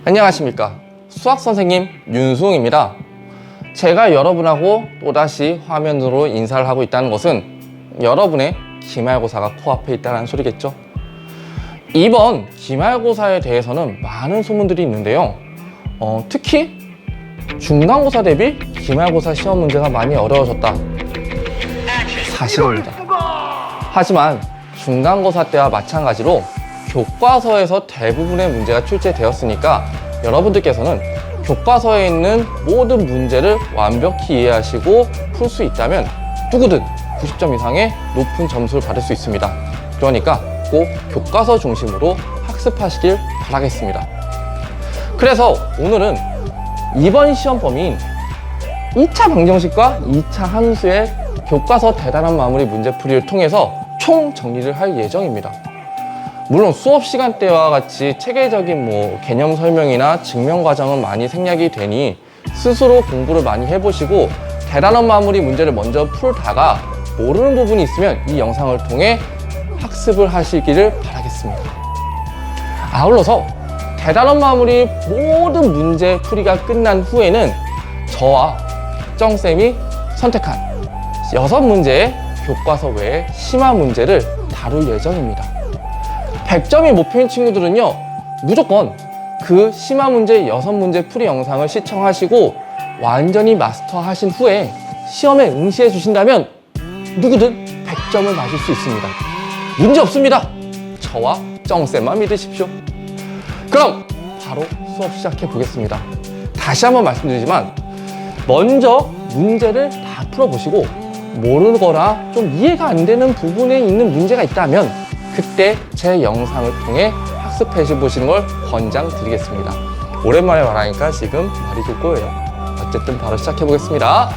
안녕하십니까, 수학선생님 윤수홍입니다. 제가 여러분하고 또다시 화면으로 인사를 하고 있다는 것은 여러분의 기말고사가 코앞에 있다는 소리겠죠. 이번 기말고사에 대해서는 많은 소문들이 있는데요. 특히 중간고사 대비 기말고사 시험 문제가 많이 어려워졌다, 사실입니다. 하지만 중간고사 때와 마찬가지로 교과서에서 대부분의 문제가 출제되었으니까 여러분들께서는 교과서에 있는 모든 문제를 완벽히 이해하시고 풀 수 있다면 누구든 90점 이상의 높은 점수를 받을 수 있습니다. 그러니까 꼭 교과서 중심으로 학습하시길 바라겠습니다. 그래서 오늘은 이번 시험 범위인 2차 방정식과 2차 함수의 교과서 대단한 마무리 문제풀이를 통해서 총 정리를 할 예정입니다. 물론 수업 시간 때와 같이 체계적인 개념 설명이나 증명 과정은 많이 생략이 되니 스스로 공부를 많이 해보시고 대단한 마무리 문제를 먼저 풀다가 모르는 부분이 있으면 이 영상을 통해 학습을 하시기를 바라겠습니다. 아울러서 대단한 마무리 모든 문제 풀이가 끝난 후에는 저와 정쌤이 선택한 6문제의 교과서 외의 심화 문제를 다룰 예정입니다. 100점이 목표인 친구들은요, 무조건 그 심화 문제 6문제 풀이 영상을 시청하시고 완전히 마스터하신 후에 시험에 응시해 주신다면 누구든 100점을 맞을 수 있습니다. 문제 없습니다. 저와 정쌤만 믿으십시오. 그럼 바로 수업 시작해 보겠습니다. 다시 한번 말씀드리지만 먼저 문제를 다 풀어보시고 모르거나 좀 이해가 안 되는 부분에 있는 문제가 있다면 그때 제 영상을 통해 학습해 보시는 걸 권장드리겠습니다. 오랜만에 말하니까 지금 말이 줄 거예요. 어쨌든 바로 시작해 보겠습니다.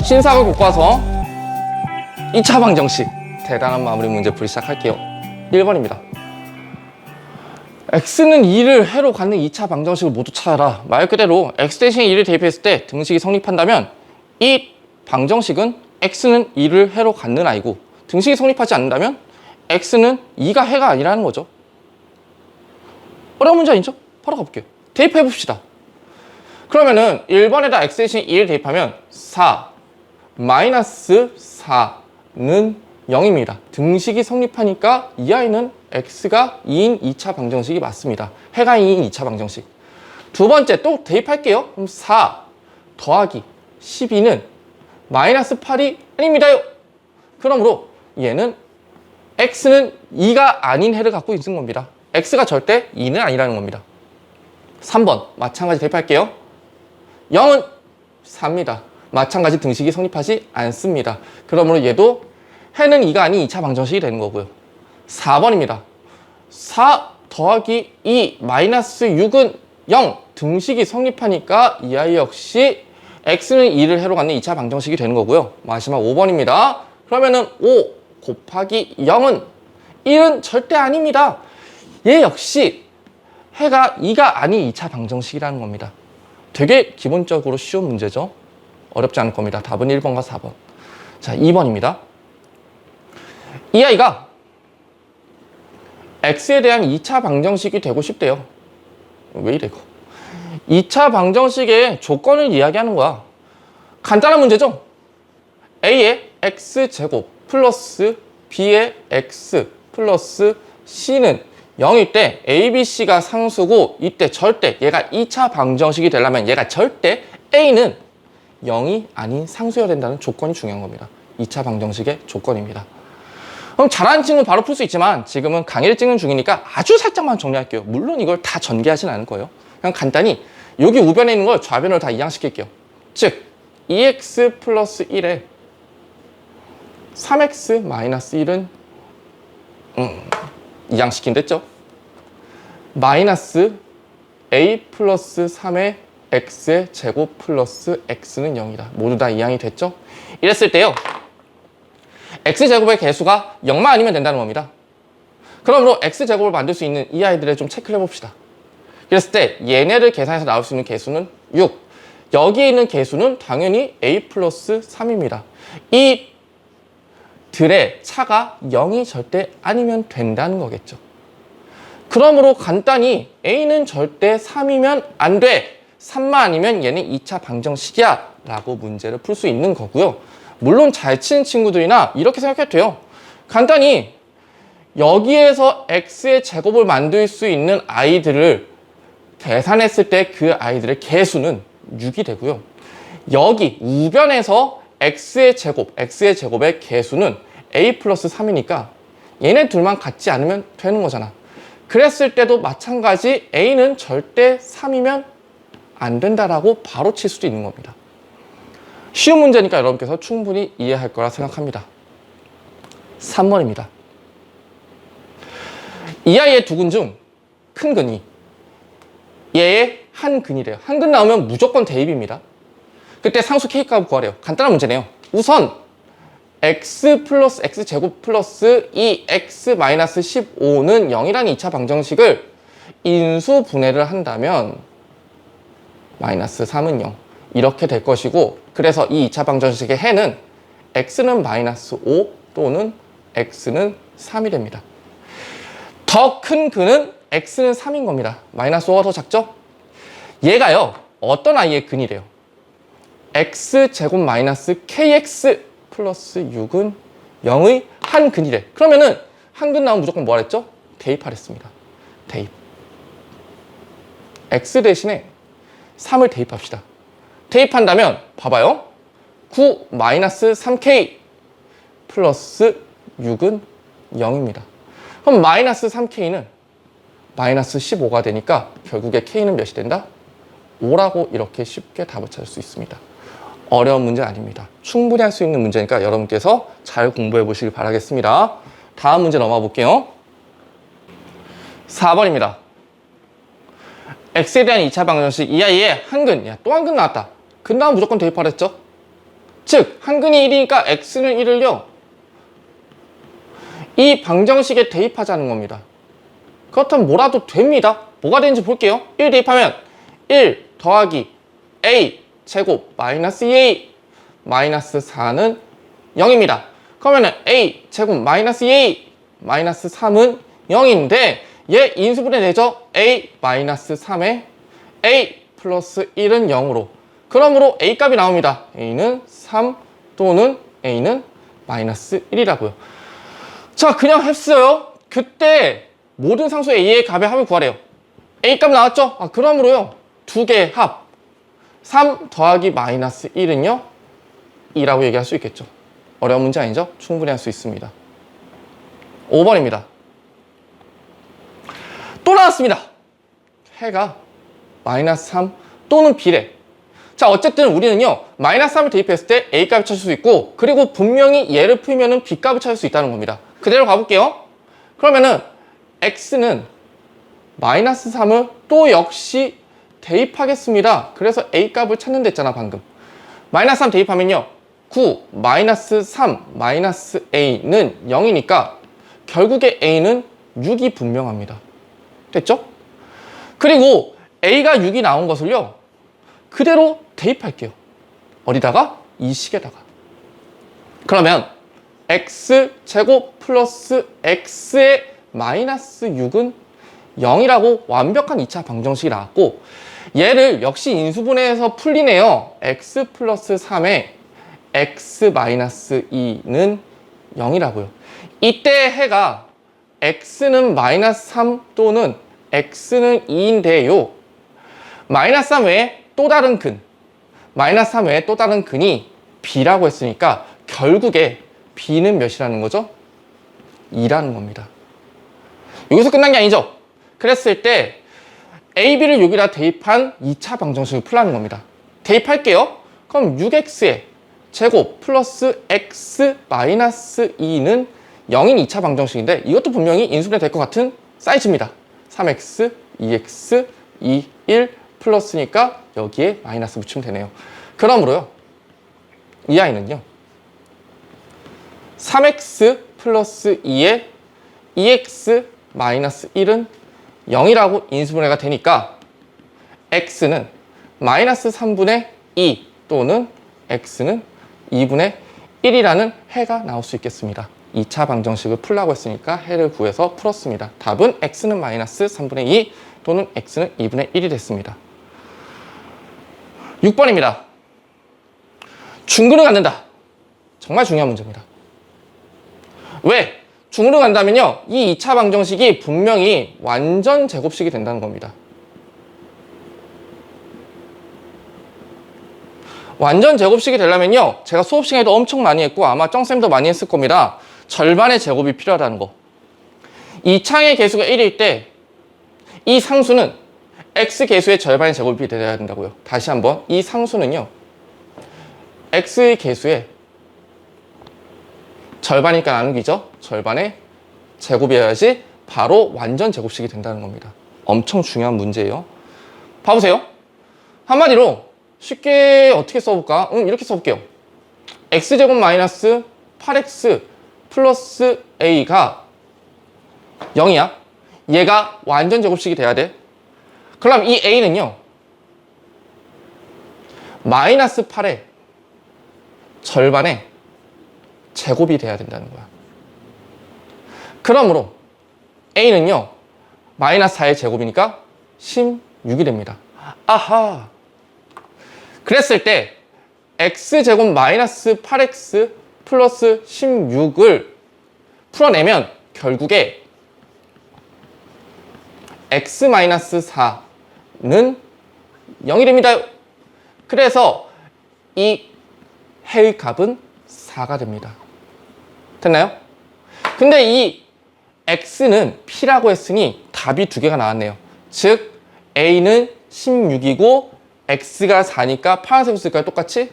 신사고 교과서 2차 방정식 대단한 마무리 문제풀이 시작할게요. 1번입니다. x는 2를 해로 갖는 2차 방정식을 모두 찾아라. 말 그대로 x 대신에 2를 대입했을 때 등식이 성립한다면 이 방정식은 x는 2를 해로 갖는 아이고 등식이 성립하지 않는다면 x는 2가 해가 아니라는 거죠. 어려운 문제 아니죠? 바로 가볼게요. 대입해 봅시다. 그러면은 1번에다 x 대신 2를 대입하면 4 마이너스 4는 0입니다. 등식이 성립하니까 이 아이는 x가 2인 2차 방정식이 맞습니다. 해가 2인 2차 방정식. 두 번째 또 대입할게요. 그럼 4 더하기 12는 마이너스 8이 아닙니다요. 그러므로 얘는 x는 2가 아닌 해를 갖고 있는 겁니다. x가 절대 2는 아니라는 겁니다. 3번 마찬가지 대입할게요. 0은 4입니다. 마찬가지 등식이 성립하지 않습니다. 그러므로 얘도 해는 2가 아닌 2차 방정식이 되는 거고요. 4번입니다. 4 더하기 2 마이너스 6은 0. 등식이 성립하니까 이 아이 역시 x는 2를 해로 갖는 2차 방정식이 되는 거고요. 마지막 5번입니다. 그러면은 5 곱하기 0은 1은 절대 아닙니다. 얘 역시 해가 2가 아닌 2차 방정식이라는 겁니다. 되게 기본적으로 쉬운 문제죠. 어렵지 않을 겁니다. 답은 1번과 4번. 자, 2번입니다. 이 아이가 x에 대한 2차 방정식이 되고 싶대요. 왜 이래 이거. 2차 방정식의 조건을 이야기하는 거야. 간단한 문제죠. a의 x제곱 플러스 b의 x 플러스 c는 0일 때 a, b, c가 상수고 이때 절대 얘가 2차 방정식이 되려면 얘가 절대 a는 0이 아닌 상수여야 된다는 조건이 중요한 겁니다. 2차 방정식의 조건입니다. 그럼 잘하는 친구는 바로 풀 수 있지만 지금은 강의를 찍는 중이니까 아주 살짝만 정리할게요. 물론 이걸 다 전개하진 않을 거예요. 그냥 간단히 여기 우변에 있는 걸 좌변으로 다 이항시킬게요. 즉 2x 플러스 1에 3x 마이너스 1은 이항시킨댔죠? 마이너스 a 플러스 3의 x의 제곱 플러스 x는 0이다. 모두 다 이항이 됐죠? 이랬을 때요, x제곱의 개수가 0만 아니면 된다는 겁니다. 그러므로 x제곱을 만들 수 있는 이 아이들을 좀 체크를 해봅시다. 그랬을 때 얘네를 계산해서 나올 수 있는 개수는 6. 여기에 있는 개수는 당연히 a 플러스 3입니다. 이 들의 차가 0이 절대 아니면 된다는 거겠죠. 그러므로 간단히 a는 절대 3이면 안 돼. 3만 아니면 얘는 2차 방정식이야 라고 문제를 풀 수 있는 거고요. 물론 잘 치는 친구들이나 이렇게 생각해도 돼요. 간단히 여기에서 x의 제곱을 만들 수 있는 아이들을 계산했을 때 그 아이들의 개수는 6이 되고요. 여기 우변에서 x의 제곱의 개수는 a 플러스 3이니까 얘네 둘만 같지 않으면 되는 거잖아. 그랬을 때도 마찬가지 a는 절대 3이면 안 된다라고 바로 칠 수도 있는 겁니다. 쉬운 문제니까 여러분께서 충분히 이해할 거라 생각합니다. 3번입니다. 이 아이의 두 근 중 큰 근이 얘의 한 근이래요. 한 근 나오면 무조건 대입입니다. 그때 상수 K값 구하래요. 간단한 문제네요. 우선 x 플러스 x제곱 플러스 2x 마이너스 15는 0이라는 2차 방정식을 인수 분해를 한다면 마이너스 3은 0 이렇게 될 것이고, 그래서 이 2차 방정식의 해는 x는 마이너스 5 또는 x는 3이 됩니다. 더 큰 근은 x는 3인 겁니다. 마이너스 5가 더 작죠? 얘가요, 어떤 아이의 근이래요? x제곱 마이너스 kx 플러스 6은 0의 한 근이래. 그러면은 한 근 나오면 무조건 뭐라 했죠? 대입하랬습니다. 대입. x 대신에 3을 대입합시다. 대입한다면 봐봐요. 9 마이너스 3k 플러스 6은 0입니다. 그럼 마이너스 3k는 마이너스 15가 되니까 결국에 k는 몇이 된다? 5라고 이렇게 쉽게 답을 찾을 수 있습니다. 어려운 문제 아닙니다. 충분히 할 수 있는 문제니까 여러분께서 잘 공부해 보시길 바라겠습니다. 다음 문제 넘어가 볼게요. 4번입니다. x에 대한 2차 방정식 이 아이의 한 근, 또 한 근 나왔다. 근 나오면 무조건 대입하랬죠? 즉, 한 근이 1이니까 x는 1을요. 이 방정식에 대입하자는 겁니다. 그렇다면 뭐라도 됩니다. 뭐가 되는지 볼게요. 1 대입하면 1 더하기 a 제곱 마이너스 2a 마이너스 4는 0입니다. 그러면 a 제곱 마이너스 2a 마이너스 3은 0인데 얘 인수분해 되죠? a 마이너스 3에 a 플러스 1은 0으로. 그러므로 a 값이 나옵니다. a는 3 또는 a는 마이너스 1이라고요. 자, 그냥 했어요. 그때 모든 상수 a의 값의 합을 구하래요. a 값 나왔죠? 그러므로요, 두 개의 합 3 더하기 마이너스 1은요 2라고 얘기할 수 있겠죠. 어려운 문제 아니죠? 충분히 할 수 있습니다. 5번입니다. 또 나왔습니다. 해가 마이너스 3 또는 b래. 자, 어쨌든 우리는요, 마이너스 3을 대입했을 때 a 값을 찾을 수 있고, 그리고 분명히 얘를 풀면은 b 값을 찾을 수 있다는 겁니다. 그대로 가볼게요. 그러면은 x는 마이너스 3을 또 역시 대입하겠습니다. 그래서 a 값을 찾는 데 있잖아, 방금. 마이너스 3 대입하면요, 9 마이너스 3 마이너스 a는 0이니까 결국에 a는 6이 분명합니다. 됐죠? 그리고 a가 6이 나온 것을요, 그대로 대입할게요. 어디다가? 이 식에다가. 그러면 x제곱 플러스 x의 마이너스 6은 0이라고 완벽한 2차 방정식이 나왔고, 얘를 역시 인수분해해서 풀리네요. x 플러스 3에 x 마이너스 2는 0이라고요. 이때 해가 x는 마이너스 3 또는 x는 2인데요. 마이너스 3 외에 또 다른 근, 마이너스 3 외에 또 다른 근이 b라고 했으니까 결국에 b는 몇이라는 거죠? 2라는 겁니다. 여기서 끝난 게 아니죠? 그랬을 때 a, b를 여기다 대입한 2차 방정식을 풀라는 겁니다. 대입할게요. 그럼 6x의 제곱 플러스 x 마이너스 2는 0인 2차 방정식인데, 이것도 분명히 인수분해 될 것 같은 사이즈입니다. 3x, 2x, 2, 1 플러스니까 여기에 마이너스 붙이면 되네요. 그러므로요, 이 아이는요, 3x 플러스 2에 2x 마이너스 1은 0이라고 인수분해가 되니까 x는 마이너스 3분의 2 또는 x는 2분의 1이라는 해가 나올 수 있겠습니다. 2차 방정식을 풀라고 했으니까 해를 구해서 풀었습니다. 답은 x는 마이너스 3분의 2 또는 x는 2분의 1이 됐습니다. 6번입니다. 중근을 갖는다. 정말 중요한 문제입니다. 왜? 중근을 간다면요, 이 2차 방정식이 분명히 완전 제곱식이 된다는 겁니다. 완전 제곱식이 되려면요, 제가 수업 시간에도 엄청 많이 했고 아마 쩡쌤도 많이 했을 겁니다. 절반의 제곱이 필요하다는 거. 이 창의 개수가 1일 때 이 상수는 x 개수의 절반의 제곱이 되어야 된다고요. 다시 한번, 이 상수는요, x의 개수의 절반이니까 나누기죠. 절반의 제곱이어야지 바로 완전 제곱식이 된다는 겁니다. 엄청 중요한 문제예요. 봐보세요. 한마디로 쉽게 어떻게 써볼까? 이렇게 써볼게요. x제곱 마이너스 8x 플러스 a가 0이야. 얘가 완전 제곱식이 돼야 돼. 그럼 이 a는요, 마이너스 8의 절반의 제곱이 돼야 된다는 거야. 그러므로 a는요, 마이너스 4의 제곱이니까 16이 됩니다. 아하. 그랬을 때 x제곱 마이너스 8x 플러스 16을 풀어내면 결국에 x 마이너스 4는 0이 됩니다. 그래서 이 해의 값은 4가 됩니다. 됐나요? 근데 이 x는 p라고 했으니 답이 두 개가 나왔네요. 즉 a는 16이고 x가 4니까 파란색 색깔 똑같이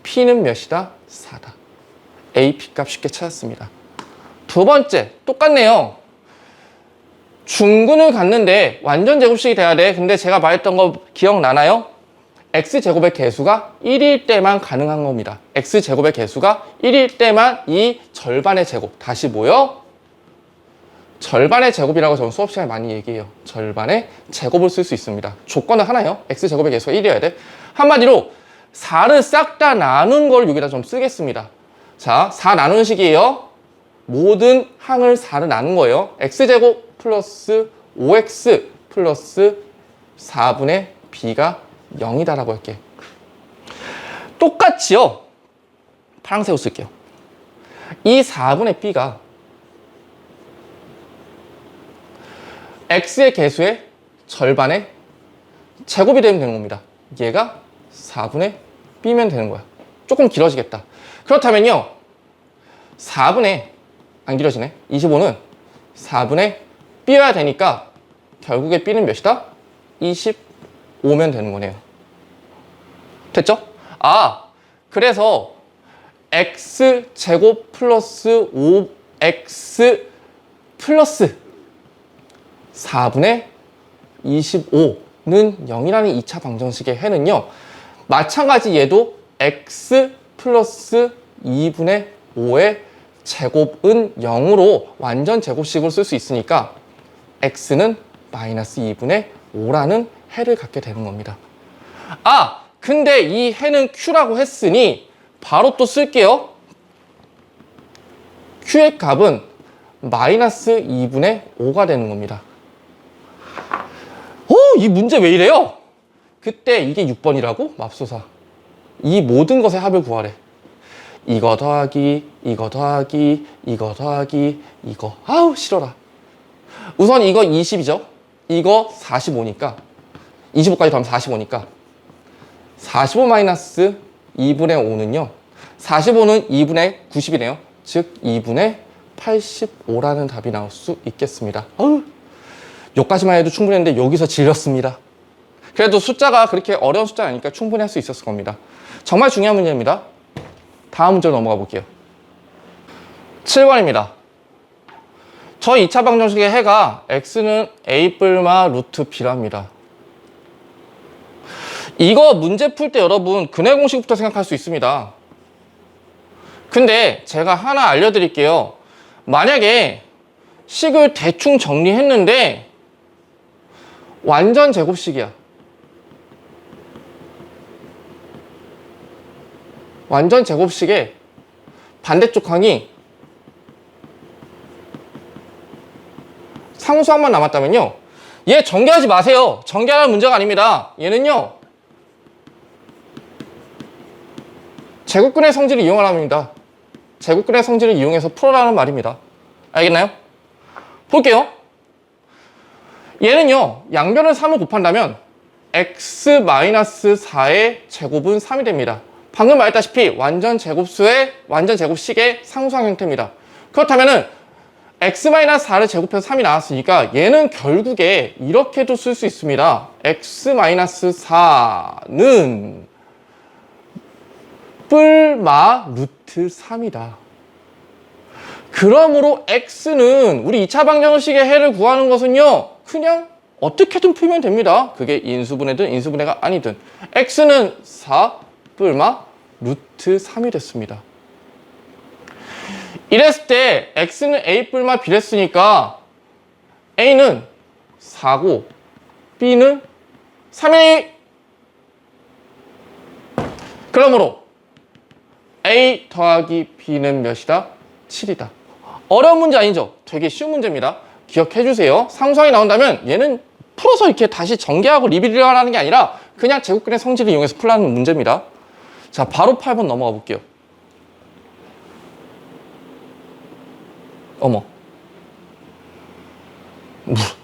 p는 몇이다? 4다. a, p 값 쉽게 찾았습니다. 두 번째, 똑같네요. 중근을 갖는데 완전 제곱식이 돼야 돼. 근데 제가 말했던 거 기억나나요? x제곱의 개수가 1일 때만 가능한 겁니다. x제곱의 개수가 1일 때만 이 절반의 제곱, 다시 뭐요? 절반의 제곱이라고 저는 수업 시간에 많이 얘기해요. 절반의 제곱을 쓸 수 있습니다. 조건은 하나요. x제곱의 개수가 1이어야 돼. 한마디로 4를 싹 다 나눈 걸 여기다 좀 쓰겠습니다. 자, 4 나누는 식이에요. 모든 항을 4를 나눈 거예요. x제곱 플러스 5x 플러스 4분의 b가 0이다라고 할게. 똑같이요. 파란색으로 쓸게요. 이 4분의 b가 x의 개수의 절반의 제곱이 되면 되는 겁니다. 얘가 4분의 b면 되는 거야. 조금 길어지겠다. 그렇다면요, 4분의, 안 길어지네, 25는 4분의 b여야 되니까 결국에 b는 몇이다? 25면 되는 거네요. 됐죠? 아, 그래서 x제곱 플러스 5x 플러스 4분의 25는 0이라는 2차 방정식의 해는요, 마찬가지 얘도 x 플러스 2분의 5의 제곱은 0으로 완전 제곱식으로 쓸 수 있으니까 x는 마이너스 2분의 5라는 해를 갖게 되는 겁니다. 아, 근데 이 해는 q라고 했으니 바로 또 쓸게요. q의 값은 마이너스 2분의 5가 되는 겁니다. 이 문제 왜 이래요? 그때 이게 6번이라고? 맙소사. 이 모든 것의 합을 구하래. 이거 더하기, 이거 더하기, 이거 더하기, 이거. 아우, 싫어라. 우선 이거 20이죠? 이거 45니까 25까지 더하면 45니까 45 마이너스 2분의 5는요, 45는 2분의 90이네요. 즉 2분의 85라는 답이 나올 수 있겠습니다. 여기까지만 해도 충분했는데 여기서 질렸습니다. 그래도 숫자가 그렇게 어려운 숫자는 아니니까 충분히 할 수 있었을 겁니다. 정말 중요한 문제입니다. 다음 문제로 넘어가 볼게요. 7번입니다. 저 2차 방정식의 해가 x는 a 뿔마 루트 b랍니다. 이거 문제 풀 때 여러분 근해 공식부터 생각할 수 있습니다. 근데 제가 하나 알려드릴게요. 만약에 식을 대충 정리했는데 완전 제곱식이야. 완전 제곱식의 반대쪽 항이 상수항만 남았다면요, 얘 전개하지 마세요. 전개하는 문제가 아닙니다. 얘는요, 제곱근의 성질을 이용하라는 겁니다. 제곱근의 성질을 이용해서 풀어라는 말입니다. 알겠나요? 볼게요. 얘는요, 양변을 3을 곱한다면 x-4의 제곱은 3이 됩니다. 방금 말했다시피 완전 제곱식의 상수항 형태입니다. 그렇다면은 x-4를 제곱해서 3이 나왔으니까 얘는 결국에 이렇게도 쓸 수 있습니다. x-4는 뿔마 루트 3이다. 그러므로 x는 우리 2차 방정식의 해를 구하는 것은요, 그냥 어떻게든 풀면 됩니다. 그게 인수분해든 인수분해가 아니든. x는 4 뿔마 루트 3이 됐습니다. 이랬을 때 x는 a 뿔마 b랬으니까 a는 4고 b는 3이. 그러므로 a 더하기 b는 몇이다? 7이다. 어려운 문제 아니죠? 되게 쉬운 문제입니다. 기억해 주세요. 상수항이 나온다면 얘는 풀어서 이렇게 다시 전개하고 리뷰를 하는 게 아니라 그냥 제곱근의 성질을 이용해서 풀라는 문제입니다. 자, 바로 8번 넘어가 볼게요. 어머,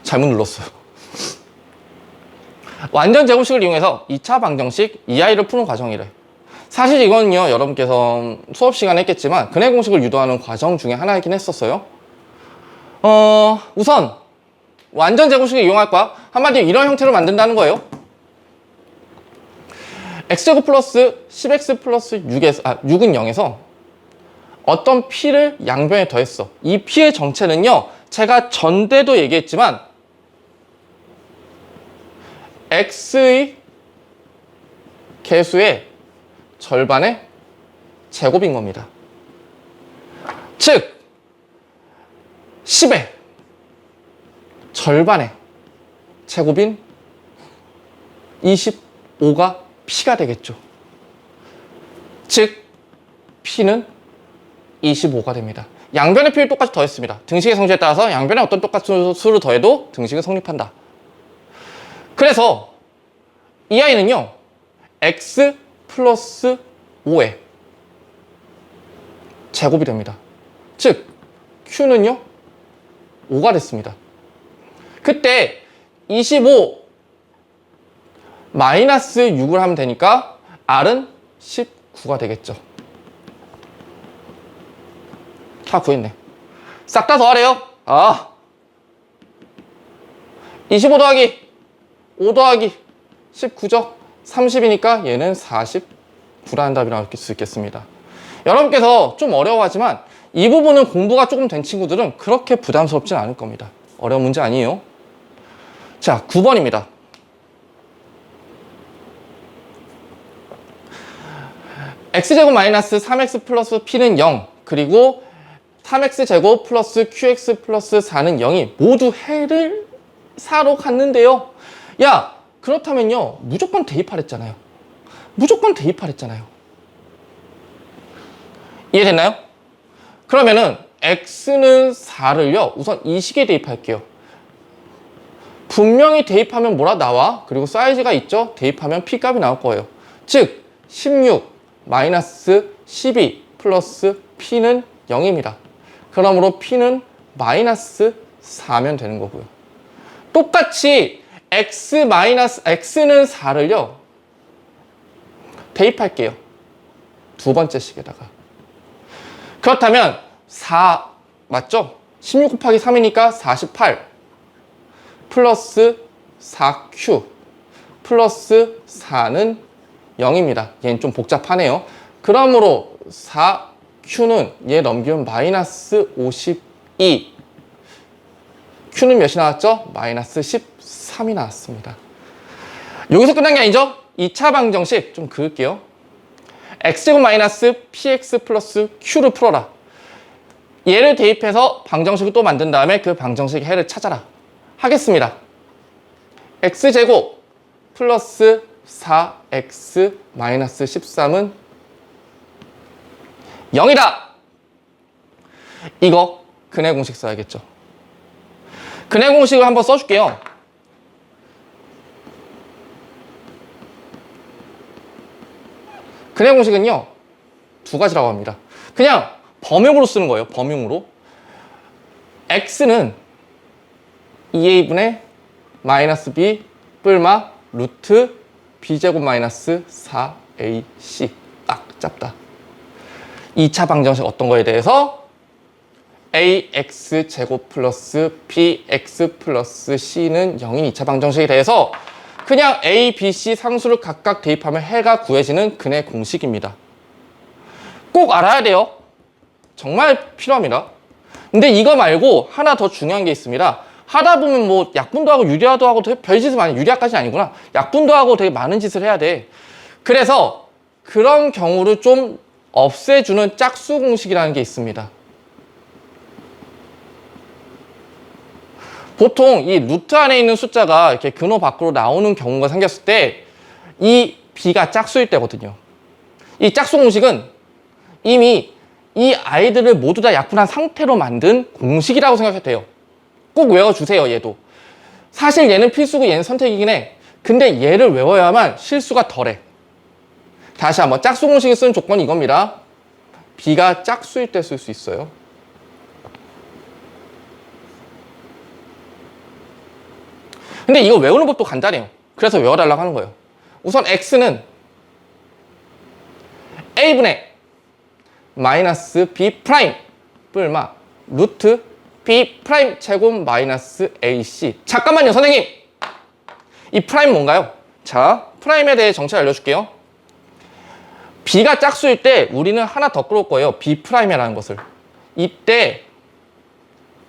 잘못 눌렀어요. 완전 제곱식을 이용해서 2차 방정식 EI를 푸는 과정이래. 사실 이거는요, 여러분께서 수업 시간에 했겠지만 근해 공식을 유도하는 과정 중에 하나이긴 했었어요. 우선 완전 제곱식을 이용할 거야. 한마디로 이런 형태로 만든다는 거예요. x제곱 플러스 10x 플러스 6은 0에서 어떤 p를 양변에 더했어. 이 p의 정체는요, 제가 전대도 얘기했지만 x의 개수의 절반의 제곱인 겁니다. 즉 10의 절반의 제곱인 25가 p가 되겠죠. 즉 p는 25가 됩니다. 양변의 p를 똑같이 더했습니다. 등식의 성질에 따라서 양변에 어떤 똑같은 수를 더해도 등식은 성립한다. 그래서 이 아이는요, x 플러스 5의 제곱이 됩니다. 즉 q는요 5가 됐습니다. 그때 25 마이너스 6을 하면 되니까 r은 19가 되겠죠. 다 구했네. 싹 다 더하래요. 25 더하기 5 더하기 19죠. 30이니까 얘는 49라는 답이 나올 수 있겠습니다. 여러분께서 좀 어려워하지만 이 부분은 공부가 조금 된 친구들은 그렇게 부담스럽진 않을 겁니다. 어려운 문제 아니에요. 자, 9번입니다. x제곱 마이너스 3x 플러스 p는 0, 그리고 3x제곱 플러스 qx 플러스 4는 0이 모두 해를 4로 갔는데요. 야, 그렇다면요, 무조건 대입하랬잖아요. 무조건 대입하랬잖아요. 이해됐나요? 그러면은 x는 4를요, 우선 이 식에 대입할게요. 분명히 대입하면 뭐라 나와? 그리고 사이즈가 있죠? 대입하면 p 값이 나올 거예요. 즉 16 마이너스 12 플러스 p는 0입니다. 그러므로 p는 마이너스 4면 되는 거고요. 똑같이 x는 4를요 대입할게요. 두 번째 식에다가. 그렇다면 4 맞죠? 16 곱하기 3이니까 48 플러스 4q 플러스 4는 0입니다. 얘는 좀 복잡하네요. 그러므로 4q는 얘 넘기면 마이너스 52. q는 몇이 나왔죠? 마이너스 13이 나왔습니다. 여기서 끝난 게 아니죠? 2차 방정식 좀 그을게요. x제곱 마이너스 px 플러스 q를 풀어라. 얘를 대입해서 방정식을 또 만든 다음에 그 방정식의 해를 찾아라. 하겠습니다. x제곱 플러스 4x 마이너스 13은 0이다. 이거 근해 공식 써야겠죠. 근해 공식을 한번 써줄게요. 근해 공식은요, 두 가지라고 합니다. 그냥 범용으로 쓰는 거예요. 범용으로. x는 2a분의 마이너스 b 뿔마 루트 b제곱 마이너스 4ac. 딱 잡다. 2차 방정식 어떤 거에 대해서 ax제곱 플러스 bx 플러스 c는 0인 2차 방정식에 대해서 그냥 a, b, c 상수를 각각 대입하면 해가 구해지는 근해 공식입니다. 꼭 알아야 돼요. 정말 필요합니다. 근데 이거 말고 하나 더 중요한 게 있습니다. 하다 보면 뭐 약분도 하고 유리화도 하고 별짓을 많이, 유리화까지는 아니구나. 약분도 하고 되게 많은 짓을 해야 돼. 그래서 그런 경우를 좀 없애주는 짝수 공식이라는 게 있습니다. 보통 이 루트 안에 있는 숫자가 이렇게 근호 밖으로 나오는 경우가 생겼을 때 이 b가 짝수일 때거든요. 이 짝수 공식은 이미 이 아이들을 모두 다 약분한 상태로 만든 공식이라고 생각해도 돼요. 꼭 외워주세요, 얘도. 사실 얘는 필수고 얘는 선택이긴 해. 근데 얘를 외워야만 실수가 덜해. 다시 한번 짝수 공식을 쓰는 조건이 이겁니다. b가 짝수일 때 쓸 수 있어요. 근데 이거 외우는 법도 간단해요. 그래서 외워달라고 하는 거예요. 우선 x는 a분의 마이너스 b 프라임 뿔마 루트 b 프라임 제곱 마이너스 ac. 잠깐만요, 선생님. 이 프라임 뭔가요? 자, 프라임에 대해 정체 알려줄게요. b가 짝수일 때 우리는 하나 더 끌어올 거예요. b 프라임이라는 것을. 이때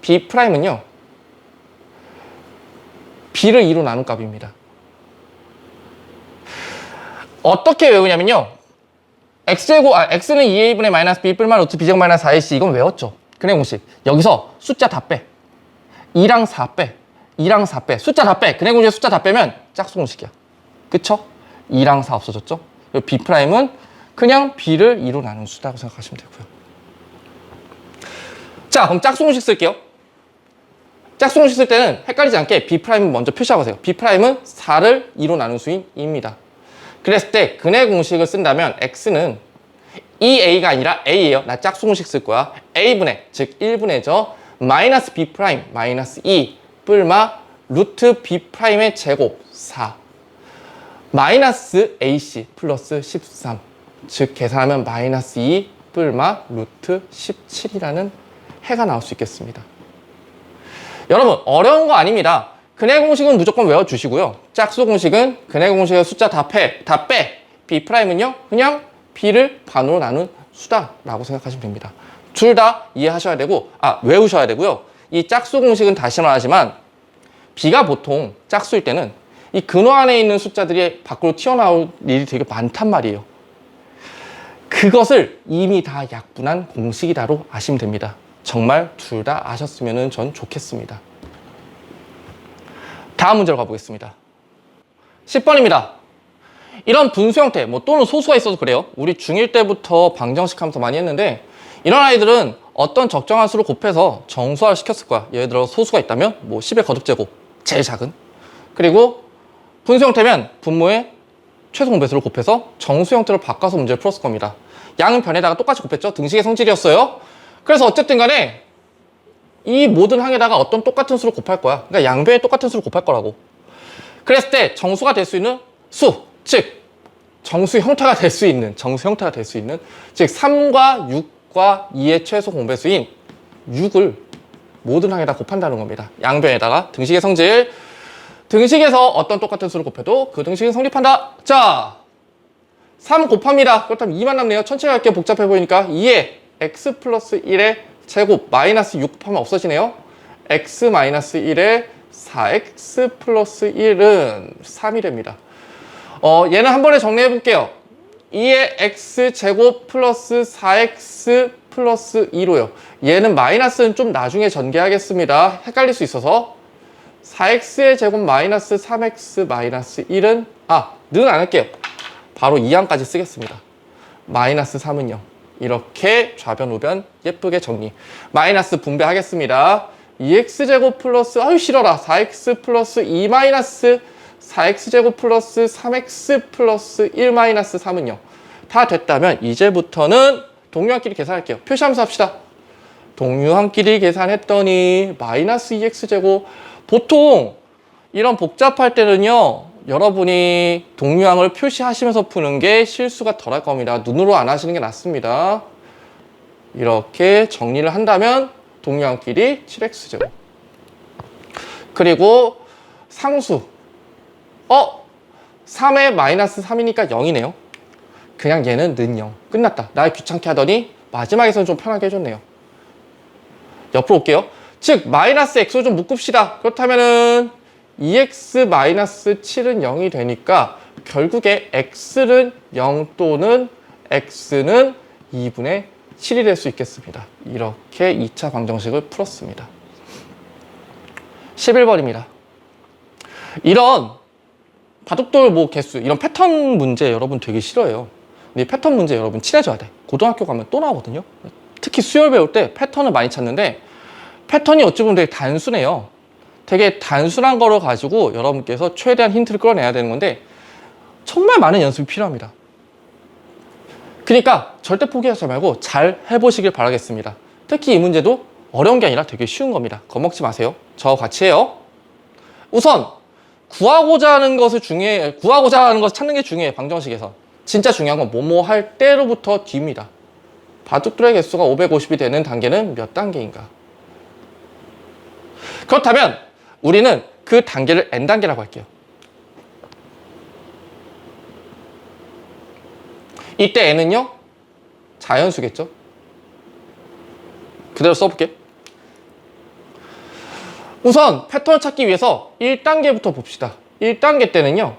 b 프라임은요, b를 2로 나눈 값입니다. 어떻게 외우냐면요, x는 2a분의 마이너스 b 뿔마 루트 b제곱 마이너스 4ac. 이건 외웠죠. 근해 공식. 여기서 숫자 다 빼. 2랑 4 빼. 2랑 4 빼. 숫자 다 빼. 근해 공식에 숫자 다 빼면 짝수 공식이야. 그쵸? 2랑 4 없어졌죠? b 프라임은 그냥 b를 2로 나눈 수다라고 생각하시면 되고요. 자, 그럼 짝수 공식 쓸게요. 짝수 공식 쓸 때는 헷갈리지 않게 b 프라임은 먼저 표시하고 가세요. b 프라임은 4를 2로 나눈 수인 2입니다. 그랬을 때 근해 공식을 쓴다면 x는 2a가 아니라 a예요. 나 짝수 공식 쓸 거야. a분의, 즉 1분의죠. 마이너스 b 프라임 마이너스 2 뿔마 루트 b 프라임의 제곱 4 마이너스 ac 플러스 13, 즉 계산하면 마이너스 2 뿔마 루트 17이라는 해가 나올 수 있겠습니다. 여러분, 어려운 거 아닙니다. 근해 공식은 무조건 외워주시고요. 짝수 공식은 근해 공식의 숫자 다 빼. b 프라임은요, 그냥 b를 반으로 나눈 수다라고 생각하시면 됩니다. 둘 다 이해하셔야 되고, 외우셔야 되고요. 이 짝수 공식은 다시 말하지만 b가 보통 짝수일 때는 이 근호 안에 있는 숫자들이 밖으로 튀어나올 일이 되게 많단 말이에요. 그것을 이미 다 약분한 공식이다로 아시면 됩니다. 정말 둘 다 아셨으면 전 좋겠습니다. 다음 문제로 가보겠습니다. 10번입니다. 이런 분수 형태, 또는 소수가 있어도 그래요. 우리 중1 때부터 방정식 하면서 많이 했는데, 이런 아이들은 어떤 적정한 수를 곱해서 정수화를 시켰을 거야. 예를 들어 소수가 있다면 10의 거듭제곱, 제일 작은. 그리고 분수 형태면 분모의 최소 공배수를 곱해서 정수 형태로 바꿔서 문제를 풀었을 겁니다. 양은 변에다가 똑같이 곱했죠. 등식의 성질이었어요. 그래서 어쨌든 간에 이 모든 항에다가 어떤 똑같은 수를 곱할 거야. 그러니까 양변에 똑같은 수를 곱할 거라고. 그랬을 때 정수가 될 수 있는 수, 즉 정수 형태가 될 수 있는, 즉 3과 6과 2의 최소 공배수인 6을 모든 항에다 곱한다는 겁니다. 양변에다가 등식의 성질. 등식에서 어떤 똑같은 수를 곱해도 그 등식은 성립한다. 자, 3 곱합니다. 그렇다면 2만 남네요. 천천히 할게요. 복잡해 보이니까. 2에 x 플러스 1의 제곱 마이너스 6 곱하면 없어지네요. x 마이너스 1에 4x 플러스 1은 3이 됩니다. 얘는 한 번에 정리해 볼게요. 2의 x 제곱 플러스 4x 플러스 2로요. 얘는 마이너스는 좀 나중에 전개하겠습니다. 헷갈릴 수 있어서. 4x의 제곱 마이너스 3x 마이너스 1은 는 안 할게요. 바로 2항까지 쓰겠습니다. 마이너스 3은 0. 이렇게 좌변 우변 예쁘게 정리. 마이너스 분배하겠습니다. 2x제곱 플러스 아유 싫어라 4x 플러스 2 마이너스 4x제곱 플러스 3x 플러스 1 마이너스 3은 0. 다 됐다면 이제부터는 동류항끼리 계산할게요. 표시하면서 합시다. 동류항끼리 계산했더니 마이너스 2x제곱. 보통 이런 복잡할 때는요, 여러분이 동류항을 표시하시면서 푸는 게 실수가 덜할 겁니다. 눈으로 안 하시는 게 낫습니다. 이렇게 정리를 한다면 동류항끼리 7x제곱. 그리고 상수 3에 마이너스 3이니까 0이네요. 그냥 얘는 는 0. 끝났다. 날 귀찮게 하더니 마지막에서는 좀 편하게 해줬네요. 옆으로 올게요. 즉 마이너스 x로 좀 묶읍시다. 그렇다면은 2x 마이너스 7은 0이 되니까 결국에 x는 0 또는 x는 2분의 7이 될 수 있겠습니다. 이렇게 2차 방정식을 풀었습니다. 11번입니다. 이런 바둑돌 뭐 개수, 이런 패턴 문제 여러분 되게 싫어해요. 근데 이 패턴 문제 여러분 친해져야 돼. 고등학교 가면 또 나오거든요. 특히 수열 배울 때 패턴을 많이 찾는데 패턴이 어찌 보면 되게 단순해요. 되게 단순한 거를 가지고 여러분께서 최대한 힌트를 끌어내야 되는 건데 정말 많은 연습이 필요합니다. 그러니까 절대 포기하지 말고 잘 해보시길 바라겠습니다. 특히 이 문제도 어려운 게 아니라 되게 쉬운 겁니다. 겁먹지 마세요. 저와 같이 해요. 우선 구하고자 하는 것을 찾는 게 중요해요. 방정식에서. 진짜 중요한 건 뭐뭐 할 때로부터 뒤입니다. 바둑돌의 개수가 550이 되는 단계는 몇 단계인가? 그렇다면 우리는 그 단계를 n단계라고 할게요. 이때 n은요, 자연수겠죠? 그대로 써볼게. 우선 패턴을 찾기 위해서 1단계부터 봅시다. 1단계 때는요,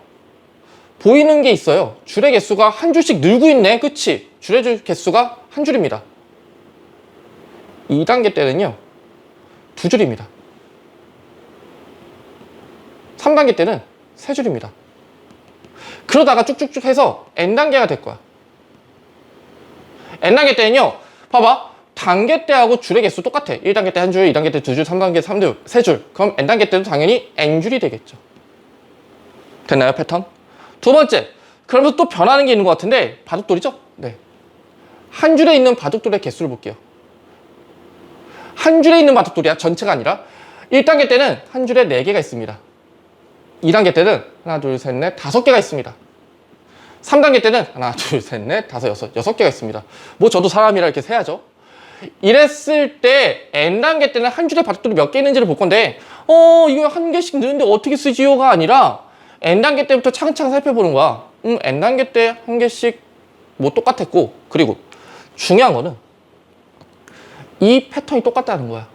보이는 게 있어요. 줄의 개수가 한 줄씩 늘고 있네. 그치? 줄의 개수가 한 줄입니다. 2단계 때는요, 두 줄입니다. 3단계 때는 세 줄입니다. 그러다가 쭉쭉쭉 해서 n단계가 될 거야. n단계 때는요, 봐봐. 단계 때하고 줄의 개수 똑같아. 1단계 때 한 줄, 2단계 때 두 줄, 3단계 3줄, 세 줄. 그럼 n단계 때도 당연히 n줄이 되겠죠. 됐나요, 패턴? 두 번째, 그러면서 또 변하는 게 있는 것 같은데 바둑돌이죠? 네. 한 줄에 있는 바둑돌의 개수를 볼게요. 한 줄에 있는 바둑돌이야, 전체가 아니라. 1단계 때는 한 줄에 4개가 있습니다. 2단계 때는 하나, 둘, 셋, 넷, 5개가 있습니다. 3단계 때는 하나, 둘, 셋, 넷, 다섯, 여섯, 6개가 있습니다. 뭐 저도 사람이라 이렇게 세야죠. 이랬을 때 n단계 때는 한 줄에 바둑돌이 몇 개 있는지를 볼 건데 이거 한 개씩 넣는데 어떻게 쓰지요가 아니라 n단계 때부터 차근차근 살펴보는 거야. n단계 때 한 개씩 뭐 똑같았고, 그리고 중요한 거는 이 패턴이 똑같다는 거야.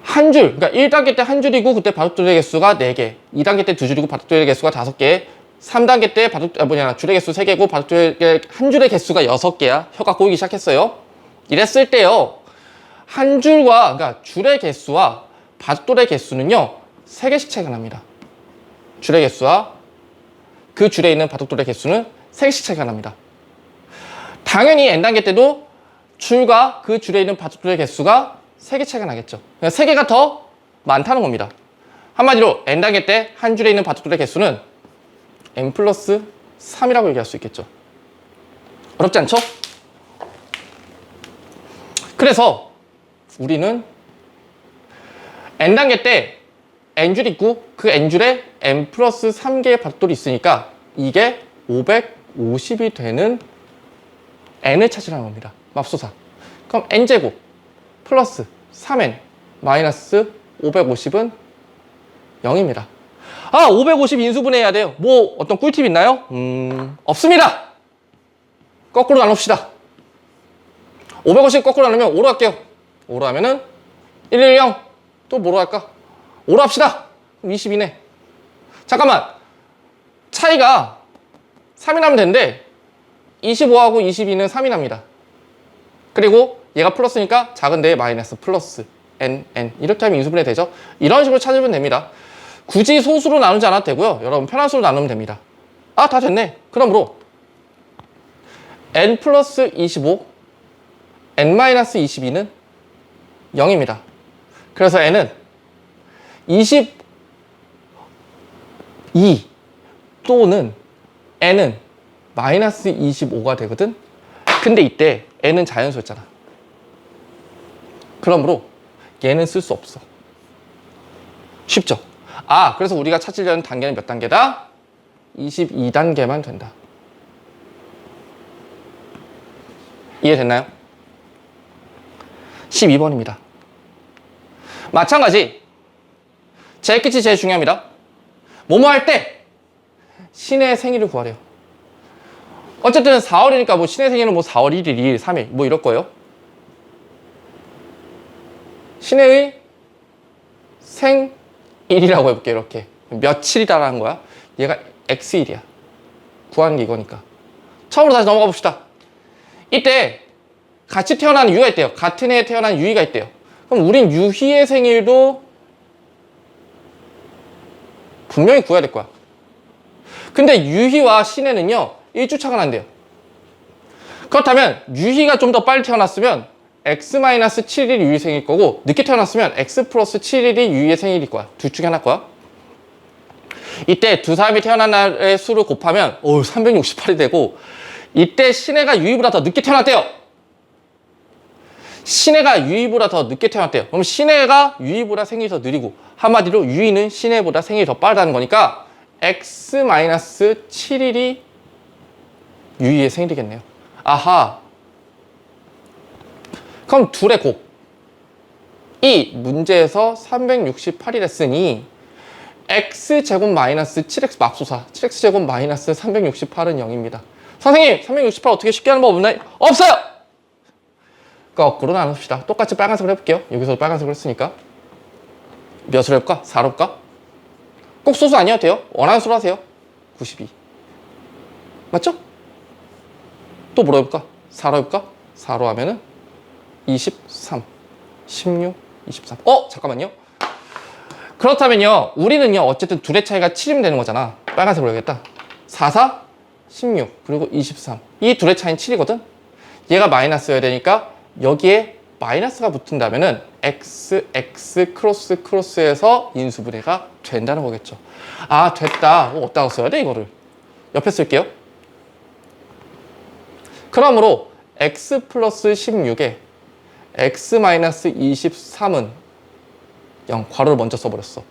한 줄, 그러니까 1단계 때 한 줄이고 그때 바둑돌의 개수가 4개, 2단계 때 두 줄이고 바둑돌의 개수가 5개, 3단계 때 줄의 개수 3개고 바둑돌의 한 줄의 개수가 6개야. 혀가 꼬이기 시작했어요. 이랬을 때요, 한 줄과, 그러니까 줄의 개수와 바둑돌의 개수는요 3개씩 차이가 납니다. 줄의 개수와 그 줄에 있는 바둑돌의 개수는 3개씩 차이가 납니다. 당연히 n단계 때도 줄과 그 줄에 있는 바둑돌의 개수가 3개 차이가 나겠죠. 그러니까 3개가 더 많다는 겁니다. 한마디로 n단계 때 한 줄에 있는 바둑돌의 개수는 n 플러스 3이라고 얘기할 수 있겠죠. 어렵지 않죠? 그래서 우리는 n단계 때 n줄 있고 그 n줄에 n 플러스 3개의 바둑돌이 있으니까 이게 550이 되는 n을 찾으라는 겁니다. 맙소사. 그럼 n제곱 플러스 3n 마이너스 550은 0입니다. 550 인수분해해야 돼요. 뭐 어떤 꿀팁 있나요? 없습니다. 거꾸로 나눕시다. 550 거꾸로 나누면 5로 할게요. 5로 하면은 110. 또 뭐로 할까? 5로 합시다. 22네. 잠깐만. 차이가 3이 나면 되는데 25하고 22는 3이 납니다. 그리고 얘가 플러스니까 작은 데에 마이너스 플러스 n 이렇게 하면 인수분해 되죠. 이런 식으로 찾으면 됩니다. 굳이 소수로 나누지 않아도 되고요. 여러분 편한 수로 나누면 됩니다. 다 됐네. 그러므로 n 플러스 25, n 마이너스 22는 0입니다. 그래서 n은 22 또는 n은 마이너스 25가 되거든. 근데 이때 n은 자연수였잖아. 그러므로 얘는 쓸 수 없어. 쉽죠? 아, 그래서 우리가 찾으려는 단계는 몇 단계다? 22단계만 된다. 이해됐나요? 12번입니다. 마찬가지. 제 끝이 제일 중요합니다. 뭐뭐 할 때 신의 생일을 구하래요. 어쨌든 4월이니까 뭐 신의 생일은 뭐 4월 1일, 2일, 3일 뭐 이럴 거예요. 신의 생일이라고 해볼게. 이렇게 며칠이라는 거야. 얘가 X일이야. 구하는 게 이거니까. 처음으로 다시 넘어가 봅시다. 이때 같이 태어난 유가 있대요. 같은 해에 태어난 유희가 있대요. 그럼 우린 유희의 생일도 분명히 구해야 될 거야. 근데 유희와 신혜는요 1주 차가 난대요. 그렇다면 유희가 좀 더 빨리 태어났으면 x-7일이 유희 생일 거고, 늦게 태어났으면 x 플러스 7일이 유희의 생일일 거야. 둘 중에 하나일 거야. 이때 두 사람이 태어난 날의 수를 곱하면 368이 되고, 이때 신혜가 유희보다 더 늦게 태어났대요. 신혜가 유희보다 더 늦게 태어났대요. 그럼 신혜가 유희보다 생일이 더 느리고, 한마디로 유희는 신혜보다 생일이 더 빠르다는 거니까 x-7일이 유희의 생일이겠네요. 아하. 그럼 둘의 곱. 이 문제에서 368이 됐으니 x제곱 마이너스 7x 맙소사 7x제곱 마이너스 368은 0입니다. 선생님 368 어떻게 쉽게 하는 법 없나요? 없어요! 거꾸로 나눕시다. 똑같이 빨간색으로 해볼게요. 여기서 빨간색으로 했으니까 몇으로 해볼까? 4로 해볼까? 꼭 소수 아니어도 돼요. 원하는 수로 하세요. 92 맞죠? 또 뭐로 해볼까? 4로 해볼까? 4로 하면은 23 16 23 잠깐만요. 그렇다면요 우리는요 어쨌든 둘의 차이가 7이면 되는 거잖아. 빨간색으로 해야겠다. 4, 4, 16 그리고 23 이 둘의 차이는 7이거든. 얘가 마이너스여야 되니까 여기에 마이너스가 붙은다면은 x, x 크로스 크로스에서 인수분해가 된다는 거겠죠. 아 됐다. 어디다가 써야 돼 이거를? 옆에 쓸게요. 그러므로 x 플러스 16에 x 마이너스 23은 0 괄호를 먼저 써버렸어.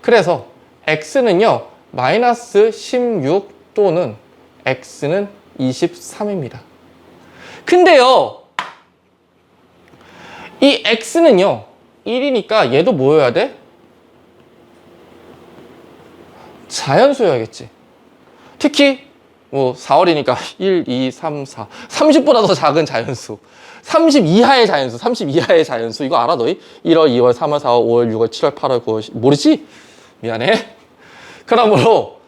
그래서 x는요 마이너스 16 또는 x는 23입니다. 근데요 이 x는요 1이니까 얘도 뭐여야 돼? 자연수여야겠지. 특히 뭐 4월이니까 1, 2, 3, 4 30보다 더 작은 자연수 30 이하의 자연수 30 이하의 자연수 이거 알아 너희? 1월, 2월, 3월, 4월, 5월, 6월, 7월, 8월, 9월 모르지? 미안해. 그러므로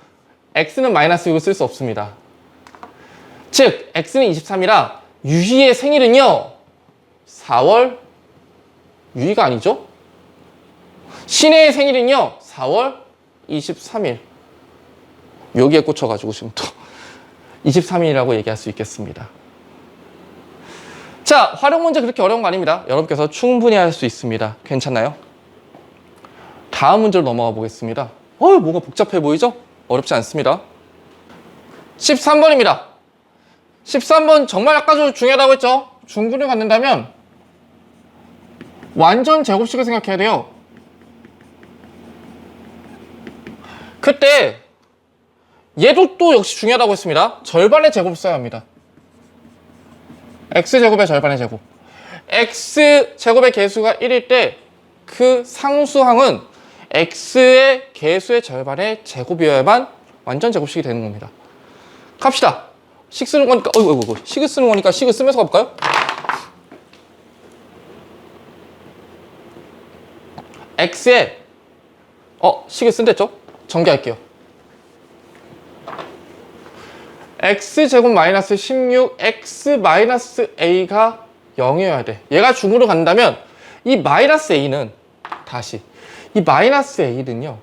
x는 마이너스 6을 쓸 수 없습니다. 즉 x는 23이라 유희의 생일은요 4월 유희가 아니죠? 신혜의 생일은요 4월 23일 여기에 꽂혀가지고 지금 또 23일이라고 얘기할 수 있겠습니다. 자, 활용 문제 그렇게 어려운 거 아닙니다. 여러분께서 충분히 할 수 있습니다. 괜찮나요? 다음 문제로 넘어가 보겠습니다. 뭔가 복잡해 보이죠? 어렵지 않습니다. 13번입니다. 13번 정말 아까 좀 중요하다고 했죠? 중근을 갖는다면 완전 제곱식을 생각해야 돼요. 그때 얘도 또 역시 중요하다고 했습니다. 절반의 제곱을 써야 합니다. x제곱의 절반의 제곱. x제곱의 개수가 1일 때 그 상수항은 x의 개수의 절반의 제곱이어야만 완전 제곱식이 되는 겁니다. 갑시다. 식 쓰는 거니까 식을 쓰는 거니까 식을 쓰면서 가볼까요? x에 식을 쓴댔죠? 전개할게요. x제곱 마이너스 16 x 마이너스 a가 0이어야 돼. 얘가 중으로 간다면 이 마이너스 a는 다시 이 마이너스 a는요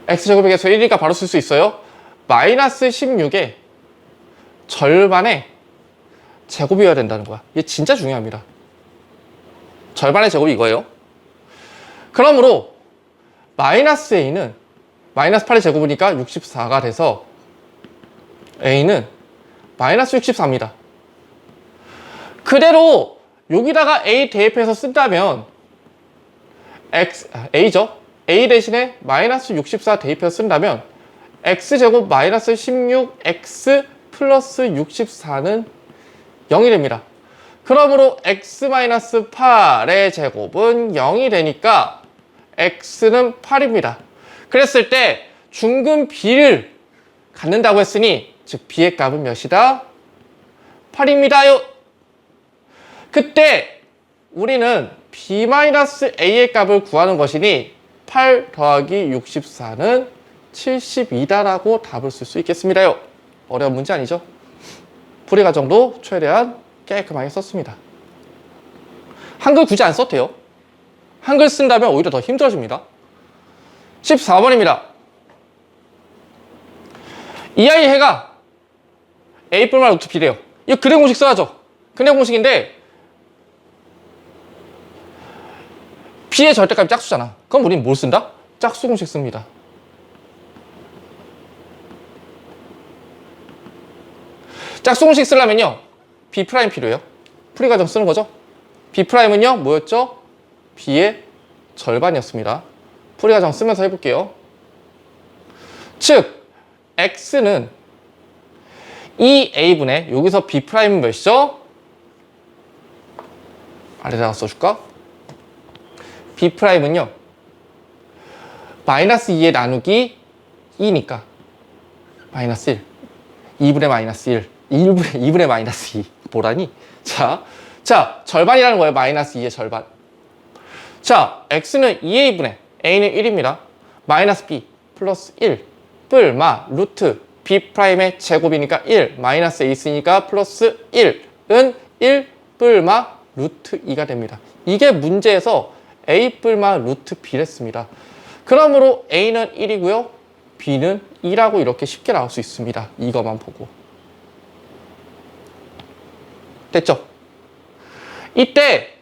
x제곱의 개수 1이니까 바로 쓸 수 있어요. 마이너스 16의 절반의 제곱이어야 된다는 거야. 이게 진짜 중요합니다. 절반의 제곱이 이거예요. 그러므로 마이너스 a는 마이너스 8의 제곱이니까 64가 돼서 a는 마이너스 64입니다. 그대로 여기다가 a 대입해서 쓴다면 a죠. a 대신에 마이너스 64 대입해서 쓴다면 x제곱 마이너스 16 x 플러스 64는 0이 됩니다. 그러므로 x-8의 제곱은 0이 되니까 x는 8입니다. 그랬을 때 중근 b를 갖는다고 했으니 즉 b의 값은 몇이다? 8입니다요. 그때 우리는 b-a의 값을 구하는 것이니 8 더하기 64는 72다라고 답을 쓸 수 있겠습니다요. 어려운 문제 아니죠? 풀이 과정도 최대한 깔끔하게 썼습니다. 한글 굳이 안 써도 돼요. 한글 쓴다면 오히려 더 힘들어집니다. 14번입니다. 이 아이 해가 a뿔만 루트 b래요. 이거 근해 공식 써야죠. 근해 공식인데 b의 절대값이 짝수잖아. 그럼 우린 뭘 쓴다? 짝수 공식 씁니다. 짝수 공식 쓰려면요 b' 필요해요. 풀이 과정 쓰는 거죠. b'은요 뭐였죠? b의 절반이었습니다. 풀이 과정 쓰면서 해볼게요. 즉 x는 2a분의 여기서 b'은 몇이죠? 아래다가 써줄까? b'은요 마이너스 2에 나누기 2니까 마이너스 1 2분의 마이너스 1 2분의 마이너스 2 뭐라니? 자 절반이라는 거예요. 마이너스 2의 절반. 자 x는 2a분의 a는 1입니다. 마이너스 b 플러스 1 뿔마 루트 b'의 제곱이니까 1 마이너스 a 있으니까 플러스 1은 1 뿔마 루트 2가 됩니다. 이게 문제에서 a 뿔마 루트 b랬습니다. 그러므로 a는 1이고요 b는 2라고 이렇게 쉽게 나올 수 있습니다. 이거만 보고 됐죠? 이때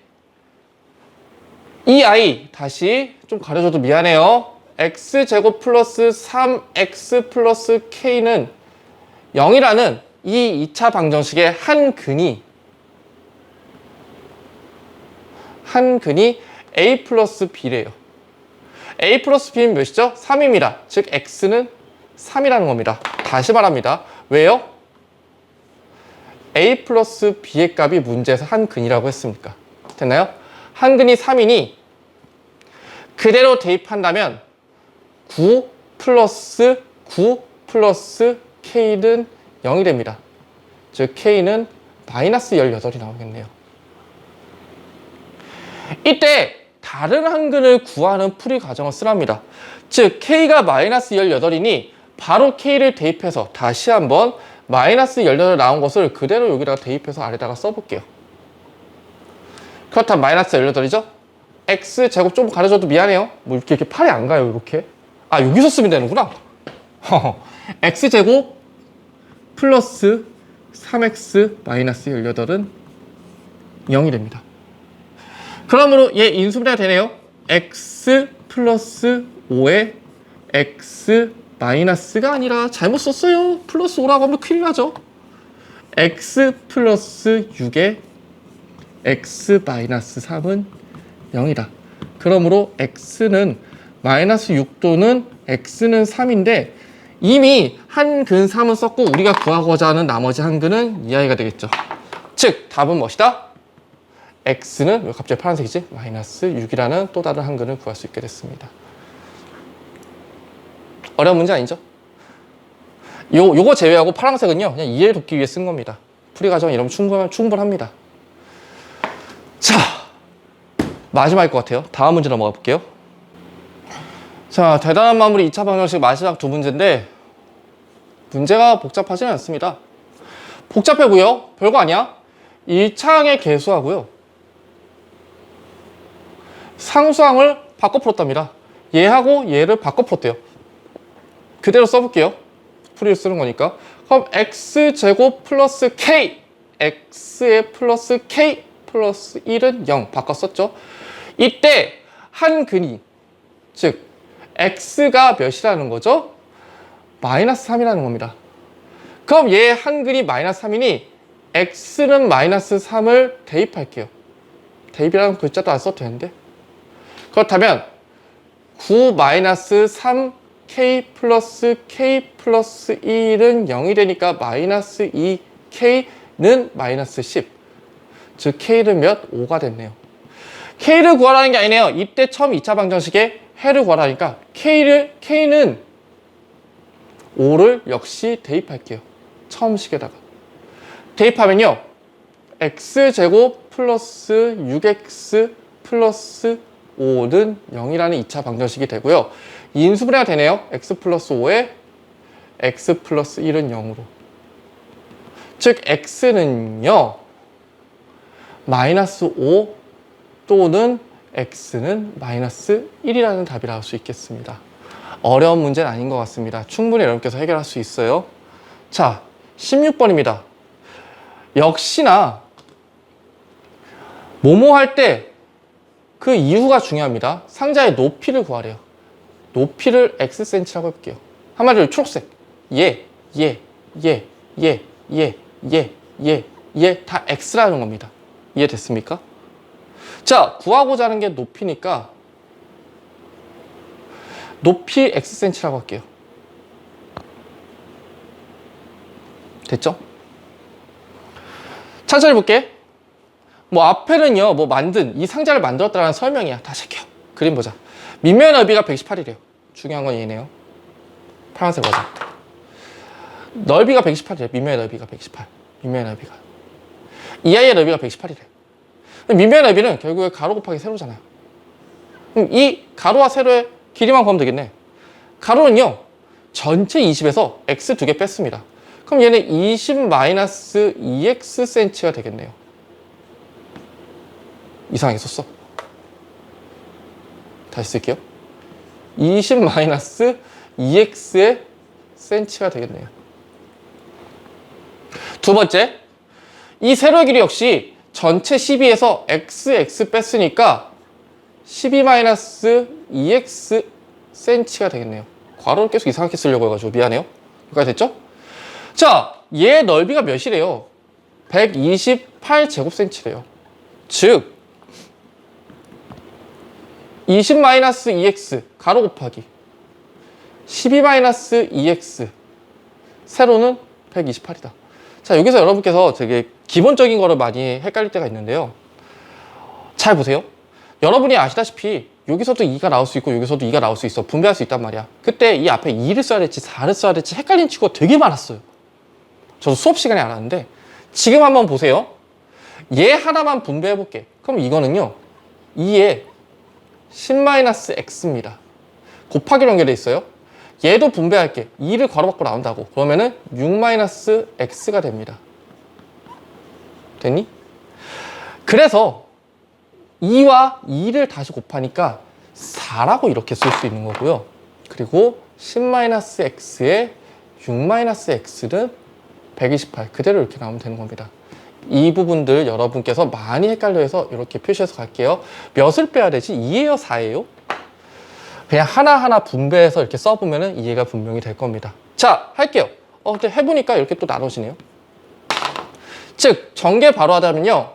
이 아이 다시 좀 가려줘도 미안해요. x제곱 플러스 3x 플러스 k는 0이라는 이 2차 방정식의 한 근이 a 플러스 b래요. a 플러스 b는 몇이죠? 3입니다. 즉 x는 3이라는 겁니다. 다시 말합니다. 왜요? a 플러스 b의 값이 문제에서 한 근이라고 했습니까? 됐나요? 한 근이 3이니 그대로 대입한다면 9 플러스 k는 0이 됩니다. 즉 k는 마이너스 18이 나오겠네요. 이때 다른 한 근을 구하는 풀이 과정을 쓰랍니다. 즉 k가 마이너스 18이니 바로 k를 대입해서 다시 한번 마이너스 18 나온 것을 그대로 여기다가 대입해서 아래다가 써볼게요. 그렇다면 마이너스 18이죠? x제곱 좀 가려줘도 미안해요. 뭐 이렇게 팔이 안 가요, 이렇게. 아, 여기서 쓰면 되는구나. x제곱 플러스 3x 마이너스 18은 0이 됩니다. 그러므로 얘 인수분해가 되네요. x 플러스 5에 x 마이너스가 아니라 잘못 썼어요. 플러스 5라고 하면 큰일 나죠. x 플러스 6에 x 마이너스 3은 0이다. 그러므로 x는 마이너스 6도는 x는 3인데 이미 한 근 3은 썼고 우리가 구하고자 하는 나머지 한 근은 이 아이가 되겠죠. 즉 답은 무엇이다? x는 왜 갑자기 파란색이지? 마이너스 6이라는 또 다른 한 근을 구할 수 있게 됐습니다. 어려운 문제 아니죠? 요거 제외하고 파란색은요 그냥 이해를 돕기 위해 쓴 겁니다. 풀이 과정 이러면 충분합니다. 자, 마지막일 것 같아요. 다음 문제 넘어가 볼게요. 자, 대단한 마무리 2차 방정식 마지막 두 문제인데 문제가 복잡하지는 않습니다. 복잡하고요. 별거 아니야. 1차항의 개수하고요. 상수항을 바꿔 풀었답니다. 얘하고 얘를 바꿔 풀었대요. 그대로 써볼게요. 부풀이를 쓰는 거니까. 그럼 x제곱 플러스 k, x의 플러스 k 플러스 1은 0 바꿨었죠. 이때 한 근이, 즉 x가 몇이라는 거죠? 마이너스 3이라는 겁니다. 그럼 얘 한 근이 마이너스 3이니 x는 마이너스 3을 대입할게요. 대입이라는 글자도 안 써도 되는데. 그렇다면 9 마이너스 3k 플러스 k 플러스 1은 0이 되니까 마이너스 2k는 마이너스 10. 즉 k는 몇? 5가 됐네요. k를 구하라는 게 아니네요. 이때 처음 2차 방정식에 해를 구하라니까 k는 5를 역시 대입할게요. 처음 식에다가. 대입하면요. x제곱 플러스 6x 플러스 5는 0이라는 2차 방정식이 되고요. 인수분해가 되네요. x 플러스 5에 x 플러스 1은 0으로. 즉 x는요. 마이너스 5 또는 x는 마이너스 1이라는 답이 나올 수 있겠습니다. 어려운 문제는 아닌 것 같습니다. 충분히 여러분께서 해결할 수 있어요. 자, 16번입니다. 역시나 뭐뭐 할 때 그 이유가 중요합니다. 상자의 높이를 구하래요. 높이를 xcm라고 해볼게요. 한마디로 초록색. 얘 다 x라는 겁니다. 이해됐습니까? 자, 구하고자 하는 게 높이니까 높이 xcm라고 할게요. 됐죠? 천천히 볼게. 뭐 앞에는요, 뭐 만든, 이 상자를 만들었다는 설명이야. 다시 할게요. 그림 보자. 밑면의 넓이가 118이래요. 중요한 건 얘네요. 파란색 버전. 넓이가 118이래. 밑면의 넓이가 118. 밑면의 넓이가. 이 아이의 넓이가 118이래. 밑면의 넓이는 결국에 가로 곱하기 세로잖아요. 그럼 이 가로와 세로의 길이만 구하면 되겠네. 가로는요, 전체 20에서 x 2개 뺐습니다. 그럼 얘는 20-2xcm가 되겠네요. 이상하게 썼어. 다시 쓸게요. 20-2x의 cm가 되겠네요. 두 번째, 이 세로의 길이 역시 전체 12에서 x 뺐으니까 12-2x cm가 되겠네요. 괄호를 계속 이상하게 쓰려고 해가지고 미안해요. 여기까지 됐죠? 자, 얘 넓이가 몇이래요? 128제곱cm래요. 즉 20-2x 가로 곱하기 12-2x 세로는 128이다. 자, 여기서 여러분께서 되게 기본적인 거를 많이 헷갈릴 때가 있는데요. 잘 보세요. 여러분이 아시다시피 여기서도 2가 나올 수 있고 여기서도 2가 나올 수 있어. 분배할 수 있단 말이야. 그때 이 앞에 2를 써야 될지 4를 써야 될지 헷갈리는 친구가 되게 많았어요. 저도 수업 시간에 알았는데 지금 한번 보세요. 얘 하나만 분배해 볼게. 그럼 이거는요 2에 10-x입니다. 곱하기로 연결돼 있어요. 얘도 분배할게. 2를 괄호받고 나온다고. 그러면은 6-x가 됩니다. 됐니? 그래서 2와 2를 다시 곱하니까 4라고 이렇게 쓸 수 있는 거고요. 그리고 10-x에 6-x는 128. 그대로 이렇게 나오면 되는 겁니다. 이 부분들 여러분께서 많이 헷갈려해서 이렇게 표시해서 갈게요. 몇을 빼야 되지? 2예요? 4예요? 그냥 하나하나 분배해서 이렇게 써보면 이해가 분명히 될 겁니다. 자, 할게요. 근데 해보니까 이렇게 또 나눠지네요. 즉, 전개 바로 하자면요.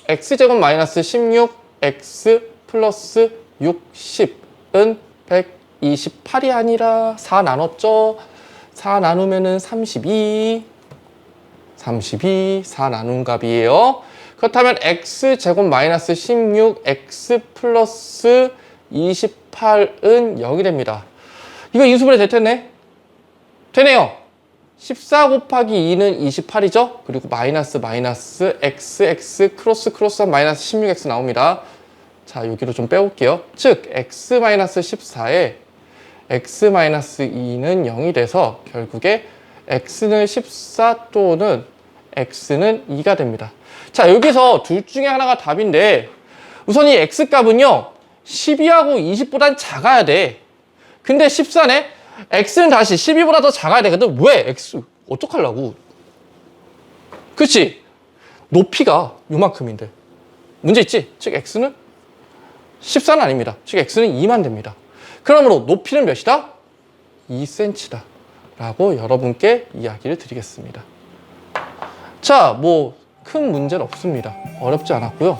x제곱 마이너스 16, x 플러스 60은 128이 아니라 4 나눴죠? 4 나누면은 32, 4 나눈 값이에요. 그렇다면 x제곱 마이너스 16, x 플러스 28은 0이 됩니다. 이거 인수분해 될 텐데? 되네요. 14 곱하기 2는 28이죠? 그리고 마이너스 x 크로스 마이너스 16x 나옵니다. 자, 여기로 좀 빼올게요. 즉, x-14에 x-2는 0이 돼서 결국에 x는 14 또는 x는 2가 됩니다. 자, 여기서 둘 중에 하나가 답인데 우선 이 x값은요 12하고 20보단 작아야 돼. 근데 14네? x는 다시 12보다 더 작아야 되거든. 왜? x 어떡하려고? 그치? 높이가 요만큼인데 문제 있지? 즉 x는 14는 아닙니다. 즉 x는 2만 됩니다. 그러므로 높이는 몇이다? 2cm다 라고 여러분께 이야기를 드리겠습니다. 자, 뭐 큰 문제는 없습니다. 어렵지 않았고요.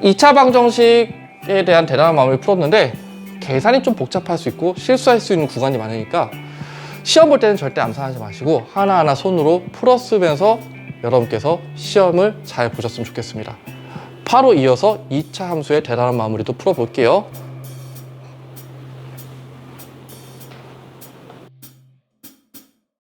2차 방정식에 대한 대단한 마음을 풀었는데 계산이 좀 복잡할 수 있고 실수할 수 있는 구간이 많으니까 시험 볼 때는 절대 암산하지 마시고 하나하나 손으로 풀었으면서 여러분께서 시험을 잘 보셨으면 좋겠습니다. 바로 이어서 2차 함수의 대단한 마무리도 풀어볼게요.